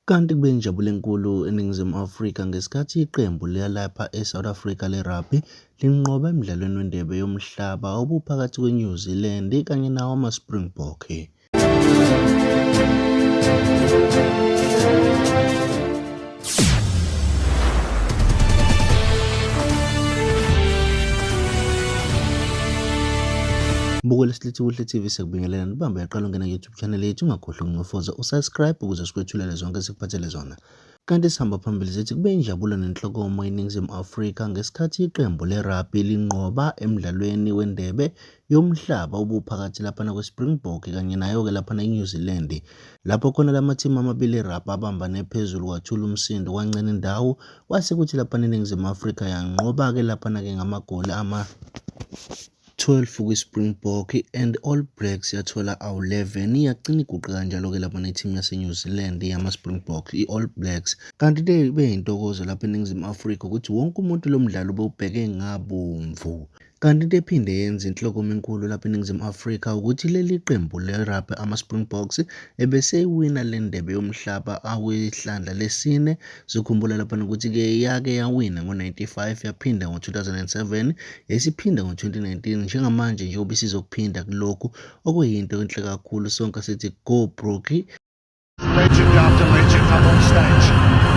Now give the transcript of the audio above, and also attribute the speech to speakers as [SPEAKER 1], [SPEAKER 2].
[SPEAKER 1] Kanti kube injabulo enkulu eNingizimu Afrika ngesikhathi iqembu lalapha eSouth Africa le-rugby linqoba emdlalweni wendebe yomhlaba obuphakathi kweNew Zealand kanye nawo amaSpringbok. Buko lesithi kuhle TV sekubingelela nibambe yaqala ungena YouTube channel yethu ungakhohlwa ukuncofoza usubscribe ukuze sikwethulele zonke sikuphathele zona. Kanti sihamba phambili sithi kube injabulo nenhlokomo eNingizimu Afrika ngesikhathi iqembu le-rugby linqoba emdlalweni wendebe yomhlaba obuphakathi lapha kweSpringbok kanye nayo-ke lapha eNew Zealand. Lapho khona lamathimu amabili e-rugby abambane phezulu kwathula umsindo kwancane indawo kwase kuthi lapha eNingizimu Afrika yanqoba-ke lapha-ke ngamagoli 12 kwiSpringbok and All Blacks yathola 11 yagcina iguqe kanjalo-ke lapha nethimu yaseNew Zealand yamaSpringbok i-All Blacks. Kanti beyintokozo lapha eNingizimu Afrika ukuthi wonke umuntu lo mdlalo ubewubheke ngabomvu. Kanti into ephinde yenza inhlokomo enkulu lapha eNingizimu Afrika ukuthi leli qembu le-rugby amaSpringboks ebesewina le ndebe yomhlaba awihlandla lesine. Sikhumbula lapha ukuthi-ke yake yawina ngo-95 yaphinda ngo-2007 yasiphinda ngo-2019 njengamanje nje obisizokuphinda kulokhu okuyinto enhle kakhulu sonke sithi go Brookie.
[SPEAKER 2] Legend after legend up on stage.